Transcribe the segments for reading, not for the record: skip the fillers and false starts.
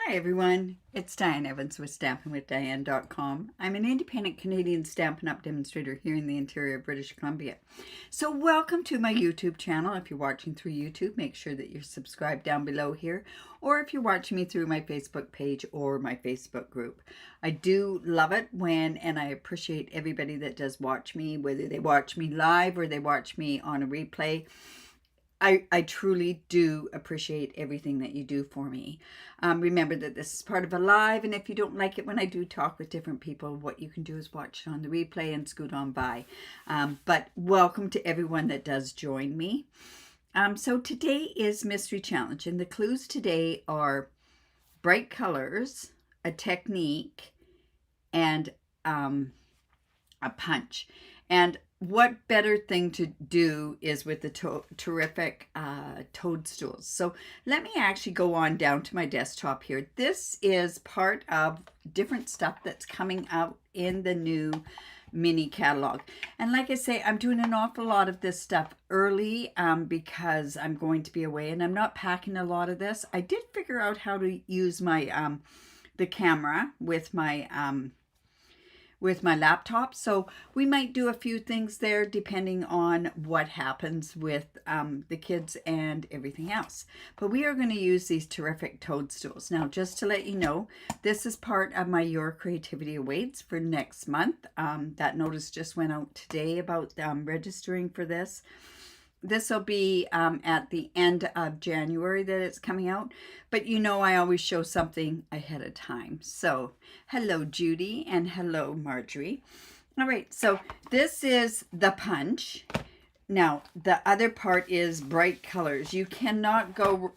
Hi everyone, it's Diane Evans with stampinwithdiane.com. I'm an independent Canadian Stampin' Up demonstrator here in the interior of British Columbia. So welcome to my YouTube channel. If you're watching through YouTube, make sure that you're subscribed down below here. Or if you're watching me through my Facebook page or my Facebook group. I do love it and I appreciate everybody that does watch me, whether they watch me live or they watch me on a replay. I truly do appreciate everything that you do for me. Remember that this is part of a live, and if you don't like it when I do talk with different people, what you can do is watch it on the replay and scoot on by. But welcome to everyone that does join me. So today is Mystery Challenge, and the clues today are bright colors, a technique, and a punch. And what better thing to do is with the Terrific Toadstools. So let me actually go on down to my desktop here. This is part of different stuff that's coming out in the new mini catalog. And like I say, I'm doing an awful lot of this stuff early because I'm going to be away and I'm not packing a lot of this. I did figure out how to use my the camera with my laptop, so we might do a few things there depending on what happens with the kids and everything else. But we are going to use these Terrific Toadstools. Now, just to let you know, this is part of my Your Creativity Awaits for next month. That notice just went out today about registering for this. This will be at the end of January that it's coming out. But you know I always show something ahead of time. So hello Judy and hello Marjorie. All right, so this is the punch. Now the other part is bright colors. You cannot go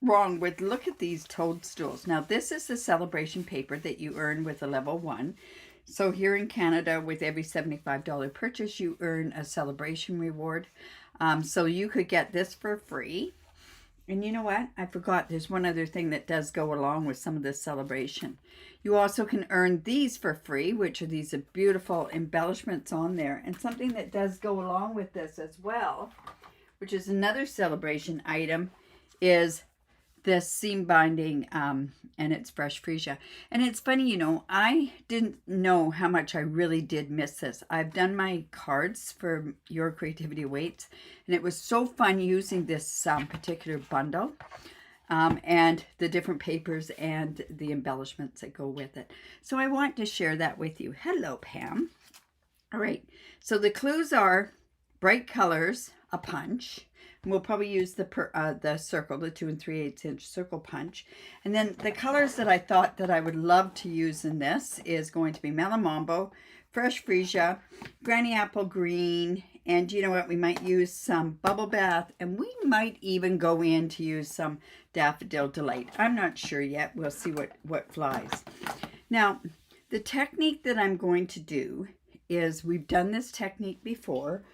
wrong with, look at these toadstools. Now this is the celebration paper that you earn with a level 1. So here in Canada, with every $75 purchase, you earn a celebration reward. So you could get this for free. And you know what? I forgot there's one other thing that does go along with some of this celebration. You also can earn these for free, which are these beautiful embellishments on there. And something that does go along with this as well, which is another celebration item, is this seam binding, and it's fresh Freesia. And it's funny, you know, I didn't know how much I really did miss this. I've done my cards for Your Creativity Awaits, and it was so fun using this particular bundle and the different papers and the embellishments that go with it. So I want to share that with you. Hello, Pam. All right, so the clues are bright colors, a punch. And we'll probably use the circle, the 2 3/8 inch circle punch. And then the colors that I thought that I would love to use in this is going to be Melon Mambo, Fresh Freesia, Granny Apple Green, and you know what? We might use some Bubble Bath, and we might even go in to use some Daffodil Delight. I'm not sure yet. We'll see what flies. Now, the technique that I'm going to do is, we've done this technique before,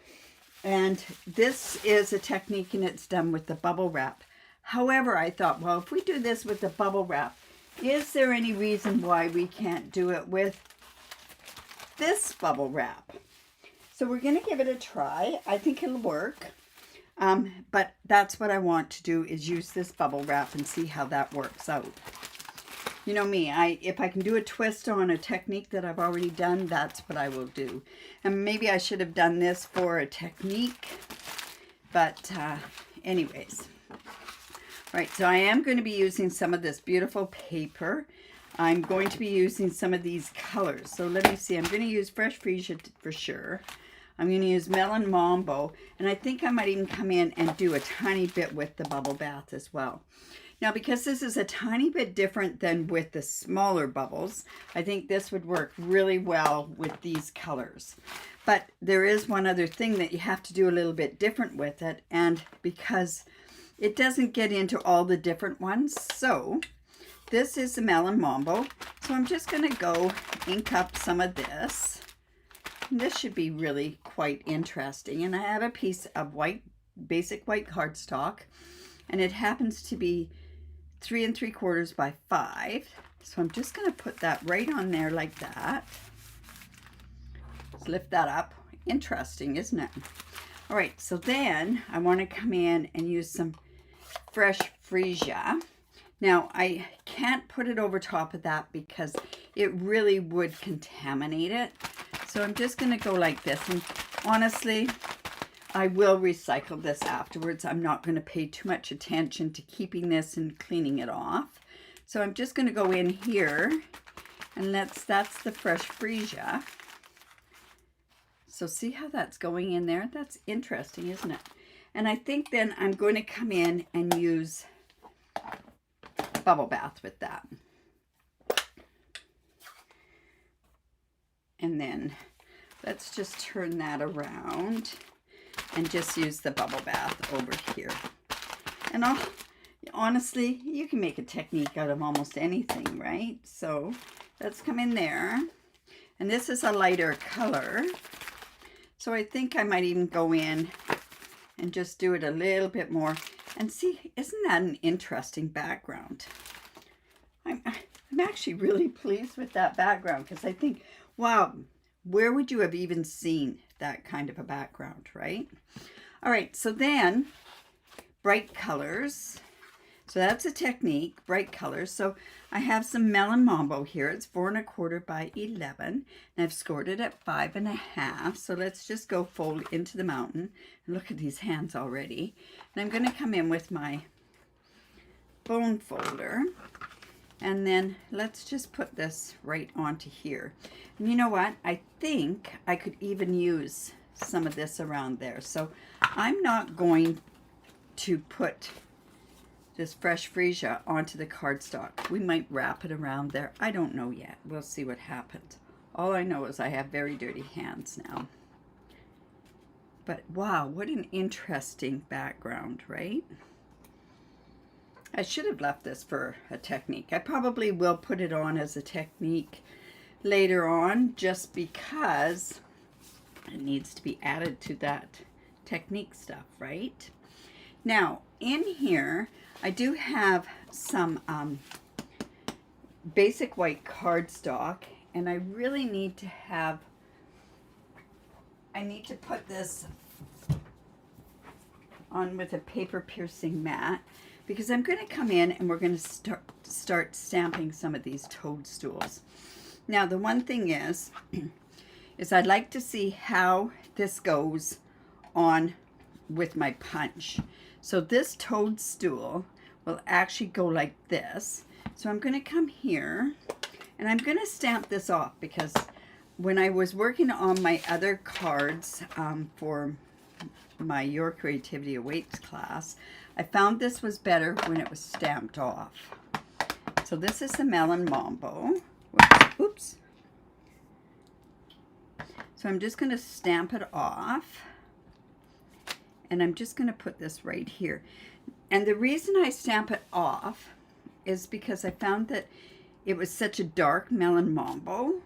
and this is a technique and it's done with the bubble wrap. However, I thought, well, if we do this with the bubble wrap, is there any reason why we can't do it with this bubble wrap? So we're going to give it a try. I think it'll work. But that's what I want to do, is use this bubble wrap and see how that works out. You know me, if I can do a twist on a technique that I've already done, that's what I will do. And maybe I should have done this for a technique, but anyways. Right, so I am going to be using some of this beautiful paper. I'm going to be using some of these colors. So let me see, I'm going to use Fresh Freesia for sure. I'm going to use Melon Mambo, and I think I might even come in and do a tiny bit with the Bubble Bath as well. Now, because this is a tiny bit different than with the smaller bubbles, I think this would work really well with these colors. But there is one other thing that you have to do a little bit different with it, and because it doesn't get into all the different ones. So this is the Melon Mambo. So I'm just going to go ink up some of this. And this should be really quite interesting. And I have a piece of white, basic white cardstock, and it happens to be 3 3/4 by 5. So I'm just going to put that right on there like that. Let's lift that up. Interesting, isn't it? All right, so then I want to come in and use some Fresh Freesia. Now, I can't put it over top of that because it really would contaminate it. So I'm just going to go like this. And honestly, I will recycle this afterwards. I'm not going to pay too much attention to keeping this and cleaning it off. So I'm just going to go in here, and that's the fresh Freesia. So see how that's going in there? That's interesting, isn't it? And I think then I'm going to come in and use bubble bath with that. And then let's just turn that around and just use the bubble bath over here. And honestly, you can make a technique out of almost anything, right? So let's come in there. And this is a lighter color. So I think I might even go in and just do it a little bit more. And see, isn't that an interesting background? I'm actually really pleased with that background because I think, wow, where would you have even seen that kind of a background, right? All right, so then bright colors. So that's a technique, bright colors. So I have some Melon Mambo here. It's 4 1/4 by 11. And I've scored it at 5 1/2. So let's just go fold into the mountain. And look at these hands already. And I'm going to come in with my bone folder. And then let's just put this right onto here. And you know what? I think I could even use some of this around there. So I'm not going to put this fresh Freesia onto the cardstock. We might wrap it around there. I don't know yet. We'll see what happens. All I know is I have very dirty hands now. But wow, what an interesting background, right? I should have left this for a technique. I probably will put it on as a technique later on just because it needs to be added to that technique stuff, right? Now, in here, I do have some basic white cardstock, and I really need to have, I need to put this on with a paper piercing mat because I'm going to come in and we're going to start stamping some of these toadstools. Now, the one thing is I'd like to see how this goes on with my punch. So this toadstool will actually go like this. So I'm going to come here and I'm going to stamp this off because when I was working on my other cards for my Your Creativity Awaits class, I found this was better when it was stamped off. So this is the Melon Mambo. Oops. So I'm just going to stamp it off. And I'm just going to put this right here. And the reason I stamp it off is because I found that it was such a dark Melon Mambo.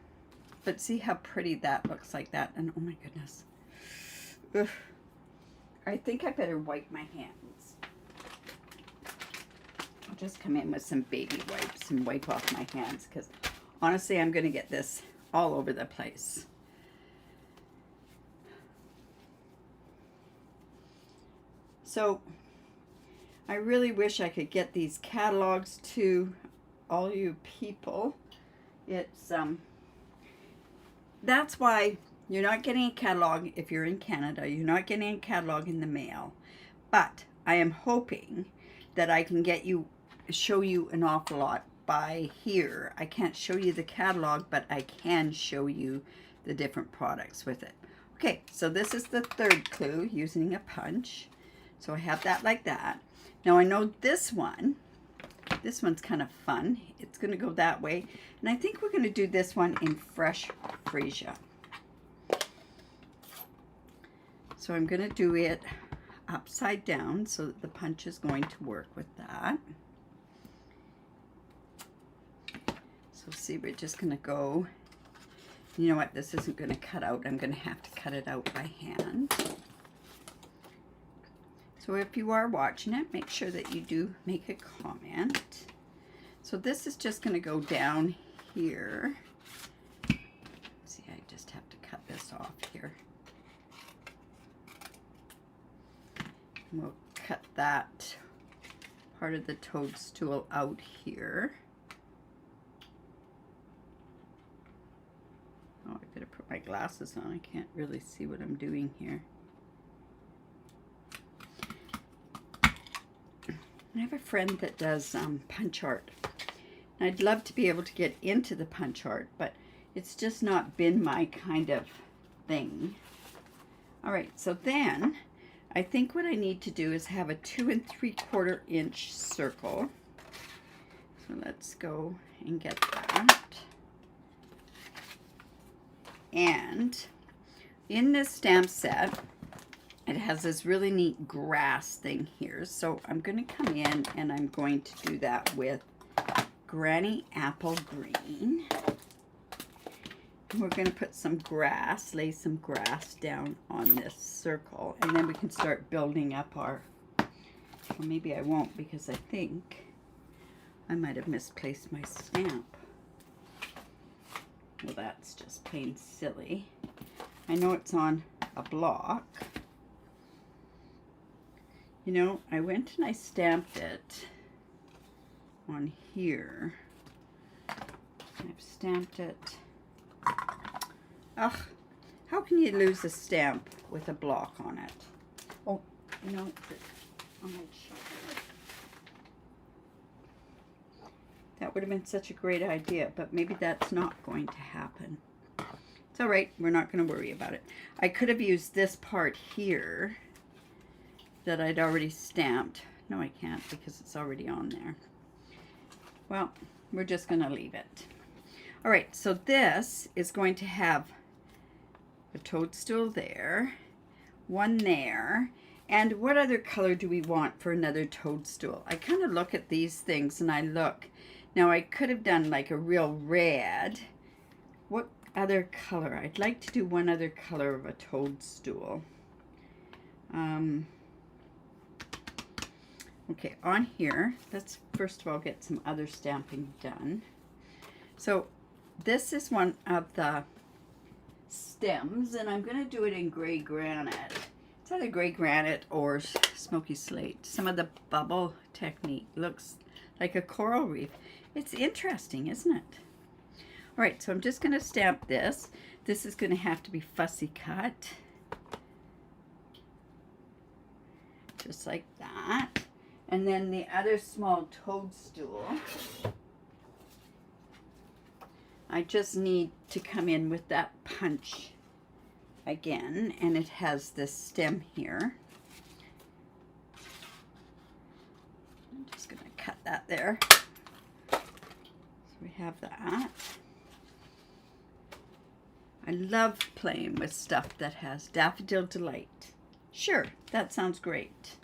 But see how pretty that looks like that. And oh my goodness. Ugh. I think I better wipe my hands. I'll just come in with some baby wipes and wipe off my hands because honestly I'm going to get this all over the place. So I really wish I could get these catalogs to all you people. It's that's why you're not getting a catalog if you're in Canada. You're not getting a catalog in the mail. But I am hoping that I can show you an awful lot by here. I can't show you the catalog, but I can show you the different products with it. Okay, so this is the third clue, using a punch. So I have that like that. Now I know this one's kind of fun. It's going to go that way. And I think we're going to do this one in fresh Freesia. So I'm going to do it upside down so that the punch is going to work with that. So see, we're just going to go, you know what, this isn't going to cut out. I'm going to have to cut it out by hand. So if you are watching it, make sure that you do make a comment. So this is just going to go down here. See, I just have to cut this off here. We'll cut that part of the toadstool out here. Oh, I better put my glasses on. I can't really see what I'm doing here. I have a friend that does punch art. And I'd love to be able to get into the punch art, but it's just not been my kind of thing. All right, so then I think what I need to do is have a 2 3/4 inch circle. So let's go and get that. And in this stamp set, it has this really neat grass thing here. So I'm going to come in and I'm going to do that with Granny Apple Green. And we're going to put some grass, lay some grass down on this circle. And then we can start building up our, well, maybe I won't because I think I might have misplaced my stamp. Well, that's just plain silly. I know it's on a block. You know, I went and I stamped it on here. I've stamped it. Ugh, how can you lose a stamp with a block on it? Oh, you know, on my shoulder. That would have been such a great idea, but maybe that's not going to happen. It's all right, we're not going to worry about it. I could have used this part here that I'd already stamped. No, I can't because it's already on there. Well, we're just going to leave it. All right, so this is going to have a toadstool there, one there, and what other color do we want for another toadstool? I kind of look at these things and I look. Now, I could have done like a real red. What other color? I'd like to do one other color of a toadstool. Okay, on here, let's first of all get some other stamping done. So this is one of the stems, and I'm going to do it in gray granite. It's either gray granite or smoky slate. Some of the bubble technique looks like a coral reef. It's interesting, isn't it? All right, so I'm just going to stamp this. This is going to have to be fussy cut. Just like that. And then the other small toadstool, I just need to come in with that punch again, and it has this stem here. I'm just going to cut that there. So we have that. I love playing with stuff that has Daffodil Delight. Sure, that sounds great.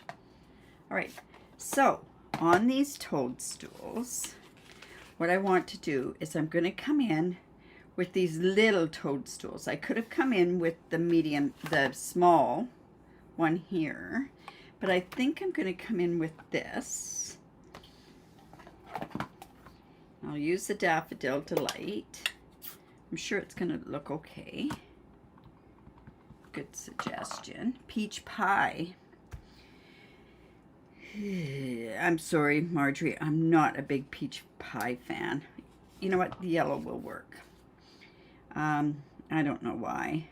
All right. So, on these toadstools, what I want to do is I'm going to come in with these little toadstools. I could have come in with the small one here, but I think I'm going to come in with this. I'll use the Daffodil Delight. I'm sure it's going to look okay. Good suggestion. Peach Pie. I'm sorry, Marjorie, I'm not a big peach pie fan. You know what? The yellow will work. I don't know why.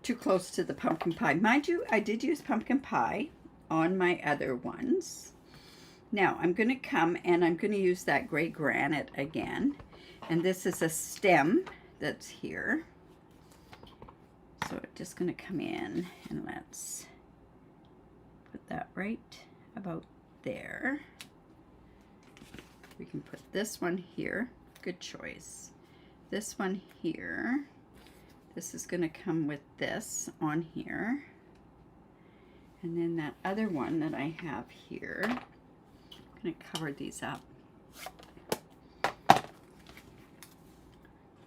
Too close to the pumpkin pie. Mind you, I did use pumpkin pie on my other ones. Now, I'm going to come and I'm going to use that gray granite again. And this is a stem that's here. So I'm just going to come in and let's put that right about there. We can put this one here. Good choice. This one here. This is going to come with this on here. And then that other one that I have here, I'm going to cover these up.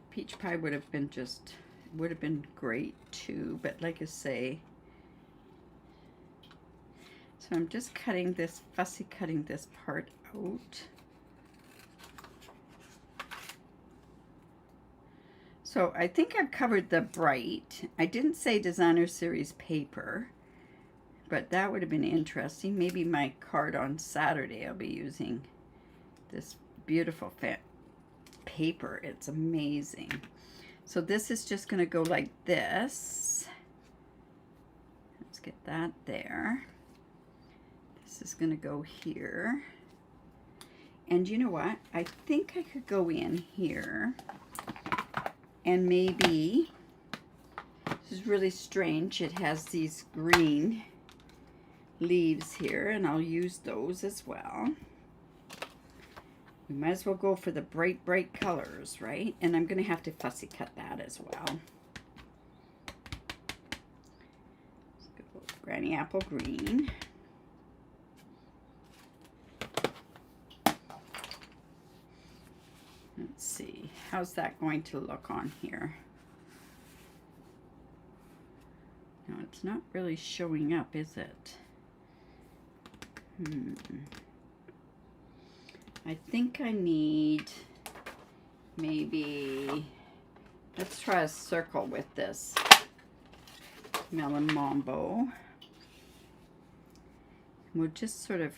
Peach pie would have been great too, but like I say, so I'm just cutting this, fussy cutting this part out. So I think I've covered the bright. I didn't say designer series paper, but that would have been interesting. Maybe my card on Saturday I'll be using this beautiful paper. It's amazing. So this is just going to go like this. Let's get that there. This is going to go here. And you know what? I think I could go in here and maybe, this is really strange, it has these green leaves here, and I'll use those as well. We might as well go for the bright, bright colors, right? And I'm going to have to fussy cut that as well. Let's go Granny Apple Green. Let's see, how's that going to look on here? No, it's not really showing up, is it? I think I need maybe, let's try a circle with this Melon Mambo. We'll just sort of,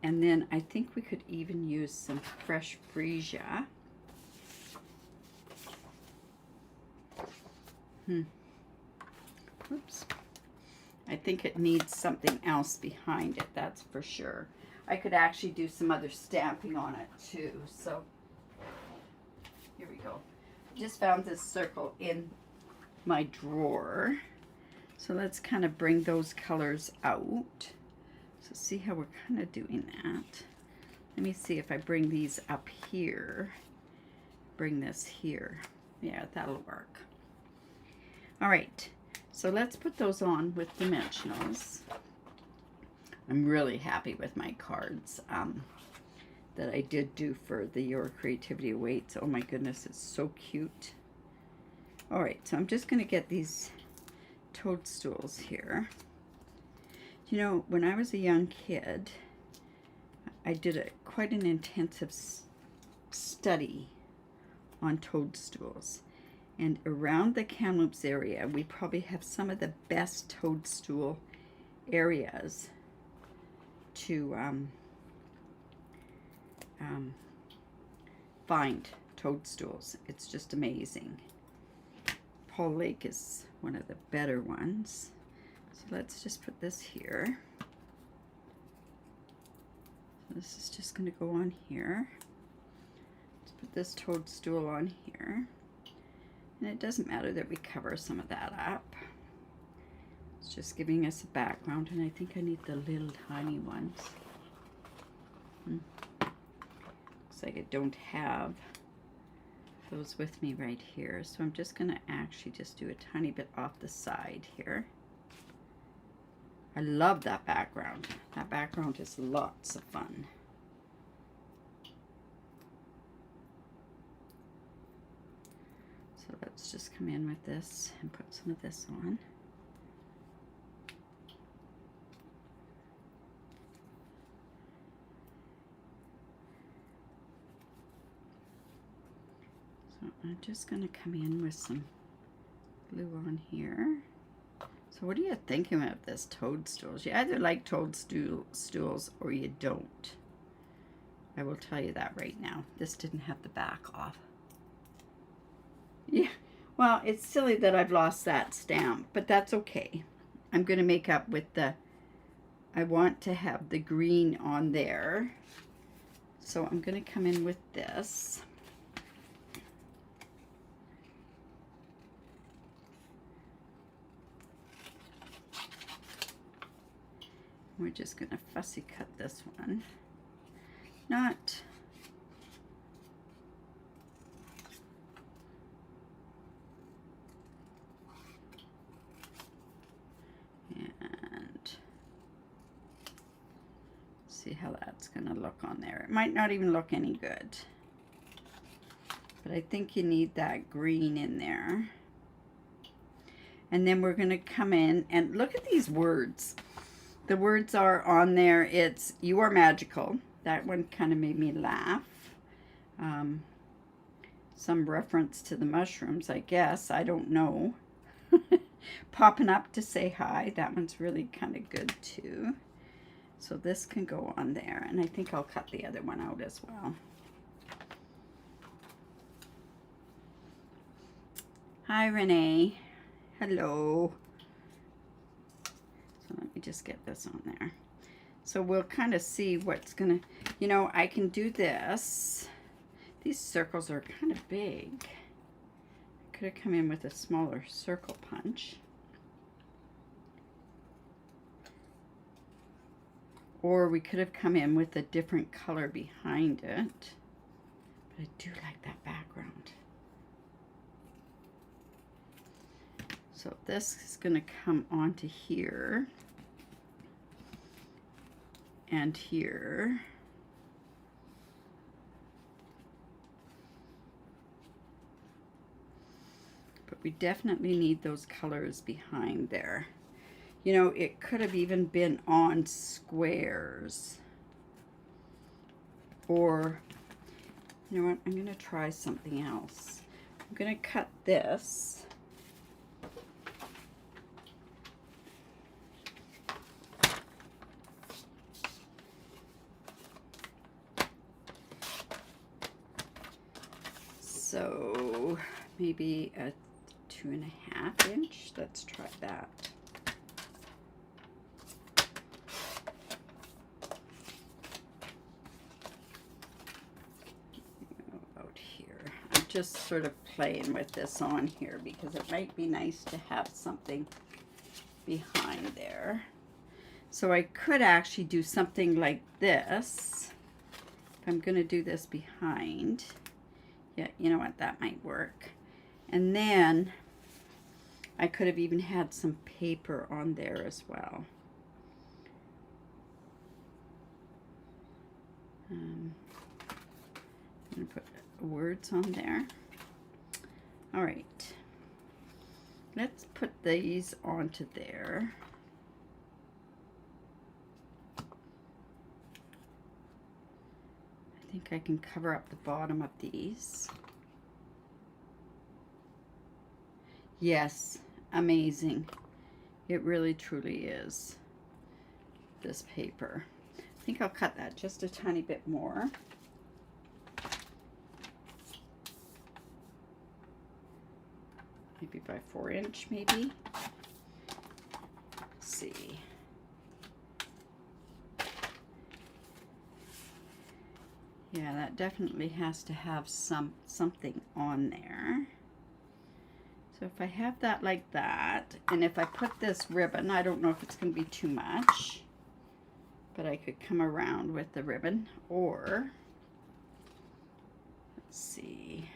and then I think we could even use some fresh Freesia. Oops. I think it needs something else behind it, that's for sure. I could actually do some other stamping on it too. So here we go. Just found this circle in my drawer. So let's kind of bring those colors out. So see how we're kind of doing that. Let me see if I bring these up here. Bring this here. Yeah, that'll work. All right. So let's put those on with dimensionals. I'm really happy with my cards that I did do for the Your Creativity Awaits. Oh my goodness, it's so cute. All right, so I'm just going to get these toadstools here. You know, when I was a young kid, I did quite an intensive study on toadstools. And around the Kamloops area, we probably have some of the best toadstool areas to find toadstools. It's just amazing. Paul Lake is one of the better ones. So let's just put this here. So this is just going to go on here. Let's put this toadstool on here. And it doesn't matter that we cover some of that up. It's just giving us a background, and I think I need the little tiny ones. Looks like I don't have those with me right here, so I'm just going to actually just do a tiny bit off the side here. I love that background. That background is lots of fun. So let's just come in with this and put some of this on. So I'm just going to come in with some glue on here. So what are you thinking of this toadstools? You either like toadstools or you don't. I will tell you that right now. This didn't have the back off. Yeah, well, it's silly that I've lost that stamp, but that's okay. I'm going to make up with I want to have the green on there. So I'm going to come in with this. We're just going to fussy cut this one. Not... And see how that's going to look on there. It might not even look any good. But I think you need that green in there. And then we're going to come in and look at these words. The words are on there. It's "You Are Magical." That one kind of made me laugh. Some reference to the mushrooms, I guess. I don't know. popping up to say hi. That one's really kind of good too. So this can go on there, and I think I'll cut the other one out as well. Hi, Renee. Hello. So let me just get this on there. So we'll kind of see what's gonna, you know, I can do this. These circles are kind of big. I could have come in with a smaller circle punch. Or we could have come in with a different color behind it. But I do like that background. So this is going to come onto here and here. But we definitely need those colors behind there. You know, it could have even been on squares. Or, you know what, I'm going to try something else. I'm going to cut this. So maybe a 2.5 inch. Let's try that. About here. I'm just sort of playing with this on here because it might be nice to have something behind there. So I could actually do something like this. If I'm going to do this behind. Yeah, you know what, that might work. And then I could have even had some paper on there as well. I'm going to put words on there. All right. Let's put these onto there. I think I can cover up the bottom of these. Yes, amazing. It really truly is, this paper. I think I'll cut that just a tiny bit more. Maybe by 4 inch, maybe. Let's see. Yeah, that definitely has to have something on there. So if I have that like that, and if I put this ribbon, I don't know if it's going to be too much, but I could come around with the ribbon, or, let's see.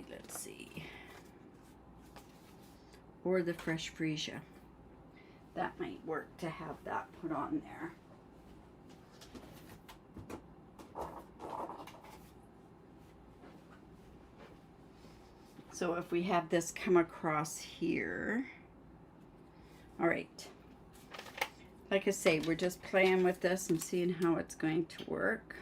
Let's see. Or the fresh Freesia. That might work to have that put on there. So if we have this come across here, all right. Like I say, we're just playing with this and seeing how it's going to work.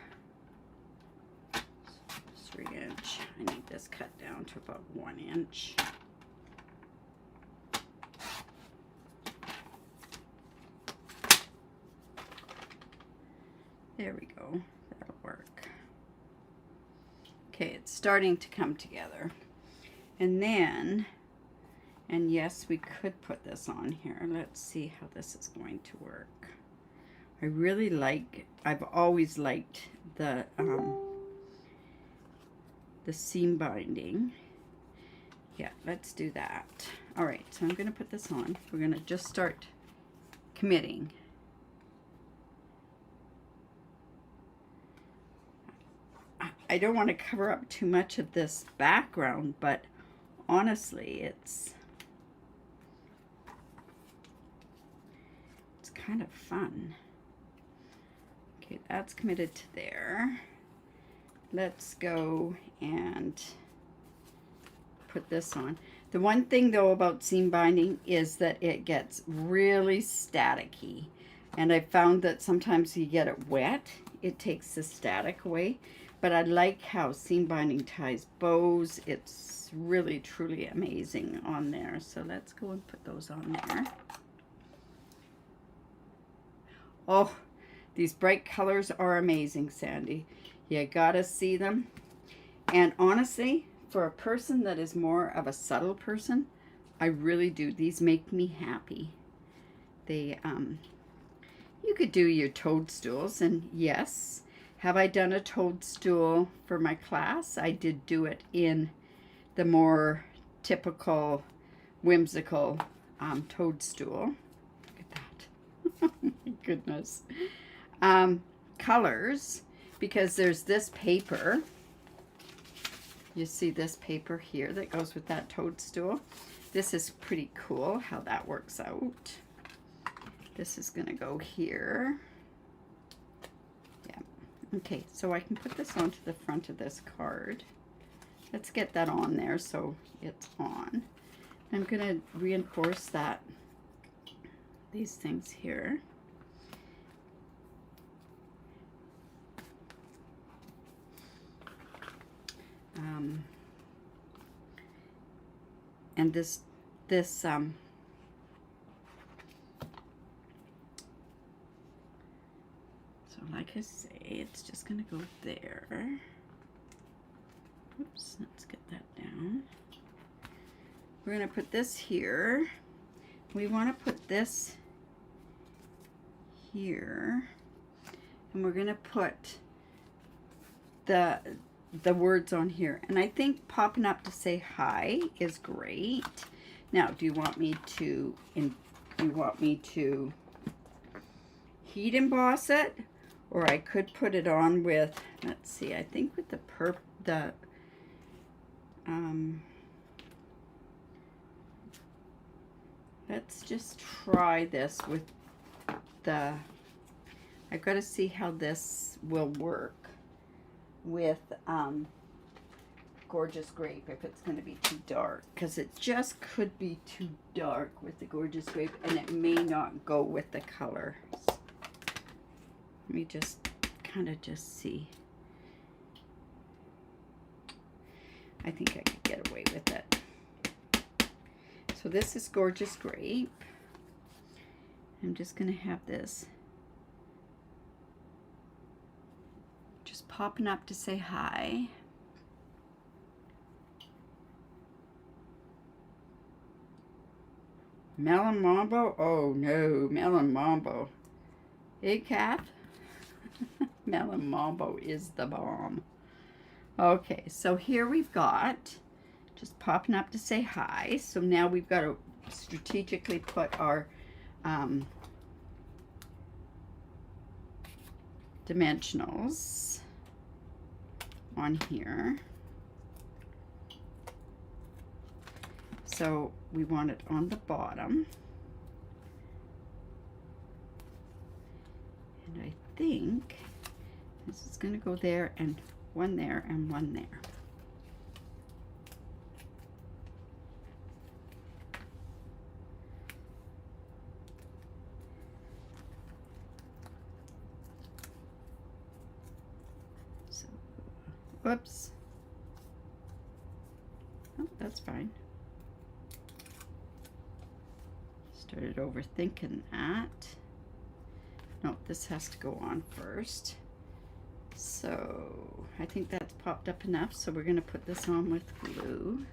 3 inch. I need this cut down to about 1 inch. There we go. That'll work. Okay, it's starting to come together. And then, and yes, we could put this on here. Let's see how this is going to work. I really like, I've always liked the seam binding. Yeah, let's do that. All right, so I'm going to put this on. We're going to just start committing. I don't want to cover up too much of this background, but honestly, it's kind of fun. Okay, that's committed to there. Let's go and put this on. The one thing though about seam binding is that it gets really staticky, and I found that sometimes you get it wet, it takes the static away. But I like how seam binding ties bows. It's really, truly amazing on there. So let's go and put those on there. Oh, these bright colors are amazing, Sandy. You gotta see them. And honestly, for a person that is more of a subtle person, I really do. These make me happy. They, you could do your toadstools, and yes, have I done a toadstool for my class? I did do it in the more typical, whimsical toadstool. Look at that. Oh my goodness. Colors, because there's this paper. You see this paper here that goes with that toadstool. This is pretty cool how that works out. This is going to go here. Yeah. Okay, so I can put this onto the front of this card. Let's get that on there so it's on. I'm going to reinforce that, these things here. And this so like I say, it's just gonna go there. Oops, let's get that down. We're gonna put this here. We want to put this here, and we're gonna put the words on here. And I think popping up to say hi is great. Now, do you want me to heat emboss it, or I could put it on with, let's see, I think with let's just try this with the, I've got to see how this will work with Gorgeous Grape, if it's going to be too dark, because it just could be too dark with the Gorgeous Grape, and it may not go with the colors. Let me just kind of just see. I think I could get away with it. So this is Gorgeous Grape. I'm just going to have this just popping up to say hi. Melon Mambo? Oh no, Melon Mambo. Hey, Cat? Melon Mambo is the bomb. Okay, so here we've got just popping up to say hi. So now we've got to strategically put our dimensionals on here. So we want it on the bottom. And I think this is going to go there, and one there, and one there. So, whoops. Oh, that's fine. Started overthinking that. No, this has to go on first. So I think that's popped up enough, so we're going to put this on with glue.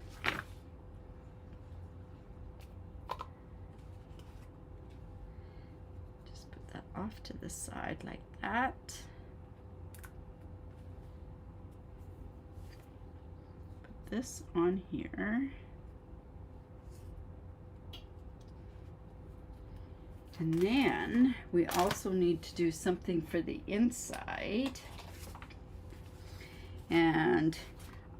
Just put that off to the side like that. Put this on here. And then we also need to do something for the inside. And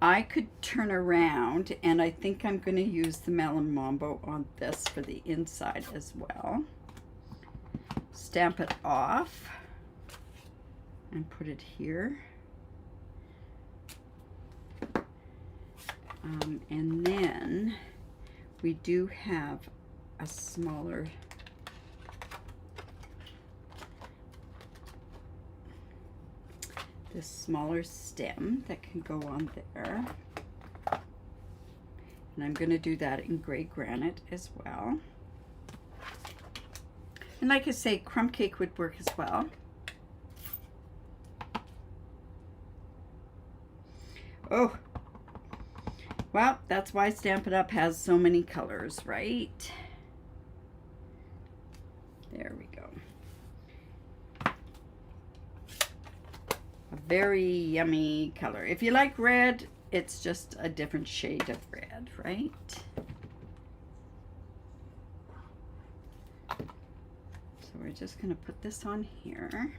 I could turn around, and I think I'm going to use the Melon Mambo on this for the inside as well. Stamp it off and put it here. And then we do have a smaller this smaller stem that can go on there. And I'm going to do that in gray granite as well. And like I say, crumb cake would work as well. Oh, well, that's why Stampin' Up has so many colors, right? There we go. A very yummy color. If you like red, it's just a different shade of red, right? So we're just going to put this on here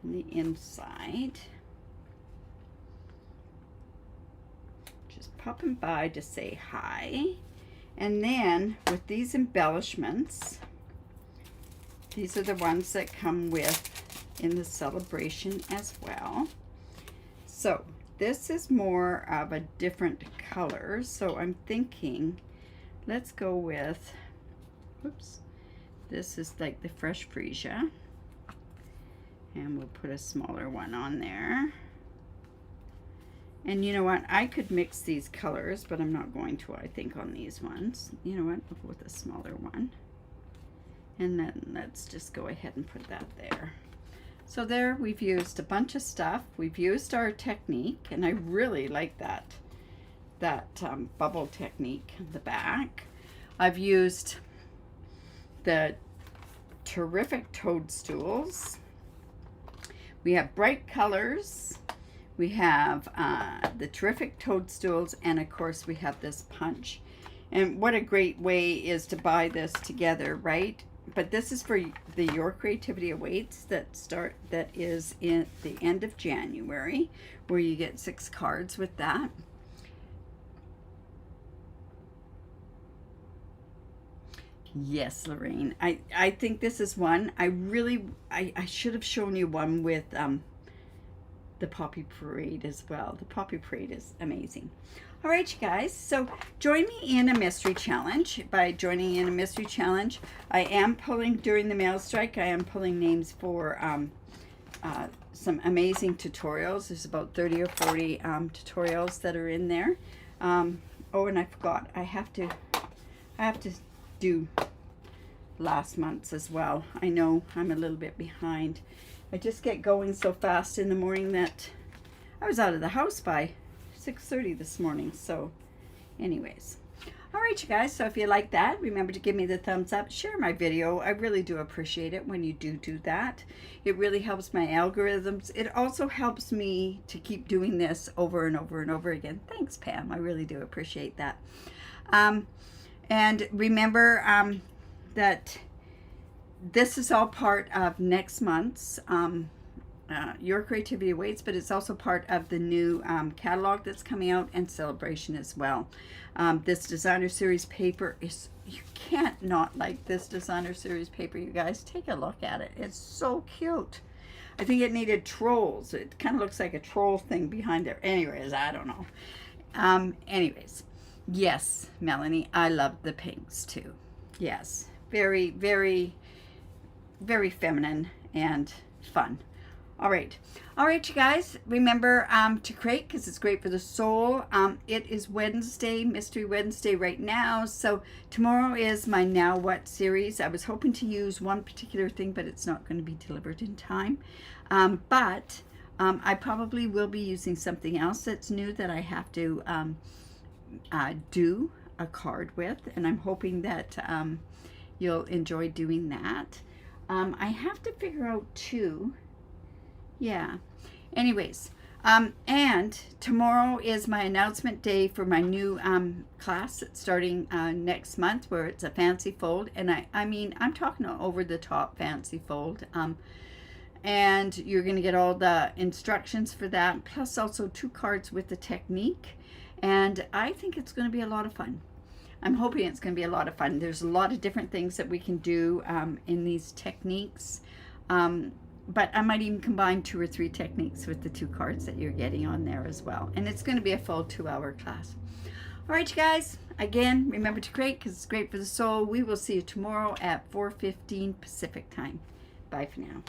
on the inside. Just popping by to say hi. And then with these embellishments, these are the ones that come with in the celebration as well. So this is more of a different color. So I'm thinking, let's go with, oops, this is like the fresh Freesia. And we'll put a smaller one on there. And you know what, I could mix these colors, but I'm not going to, I think, on these ones. You know what, I'll go with a smaller one. And then let's just go ahead and put that there. So there, we've used a bunch of stuff. We've used our technique, and I really like that bubble technique in the back. I've used the Terrific Toadstools. We have bright colors. We have the Terrific Toadstools, and of course we have this punch. And what a great way is to buy this together, right? But this is for the Your Creativity Awaits that is in the end of January, where you get 6 cards with that. Yes, Lorraine. I think this is one. I should have shown you one with the Poppy Parade as well. The Poppy Parade is amazing. All right, you guys, so join me in a mystery challenge. By joining in a mystery challenge, I am pulling, during the mail strike, I am pulling names for some amazing tutorials. There's about 30 or 40 tutorials that are in there. Oh, and I forgot, I have to do last month's as well. I know I'm a little bit behind. I just get going so fast in the morning that I was out of the house by 6:30 this morning. So anyways, all right, you guys, so if you like that, remember to give me the thumbs up, share my video. I really do appreciate it when you do that. It really helps my algorithms. It also helps me to keep doing this over and over and over again. Thanks, Pam. I really do appreciate that. And remember that this is all part of next month's Your Creativity Awaits, but it's also part of the new catalog that's coming out and celebration as well. This designer series paper is, you can't not like this designer series paper, you guys. Take a look at it. It's so cute. I think it needed trolls. It kind of looks like a troll thing behind there. Anyways, I don't know. Anyways, yes, Melanie, I love the pinks too. Yes, very, very, very feminine and fun. All right, you guys, remember to create, because it's great for the soul. It is Wednesday, Mystery Wednesday right now, so tomorrow is my Now What series. I was hoping to use one particular thing, but it's not going to be delivered in time. But I probably will be using something else that's new that I have to do a card with, and I'm hoping that you'll enjoy doing that. I have to figure out too, yeah, anyways, and tomorrow is my announcement day for my new class that's starting next month, where it's a fancy fold, and I mean, I'm talking over the top fancy fold, and you're going to get all the instructions for that, plus also 2 cards with the technique, and I think it's going to be a lot of fun. I'm hoping it's going to be a lot of fun. There's a lot of different things that we can do in these techniques. But I might even combine 2 or 3 techniques with the 2 cards that you're getting on there as well. And it's going to be a full 2-hour class. All right, you guys. Again, remember to create, because it's great for the soul. We will see you tomorrow at 4:15 Pacific time. Bye for now.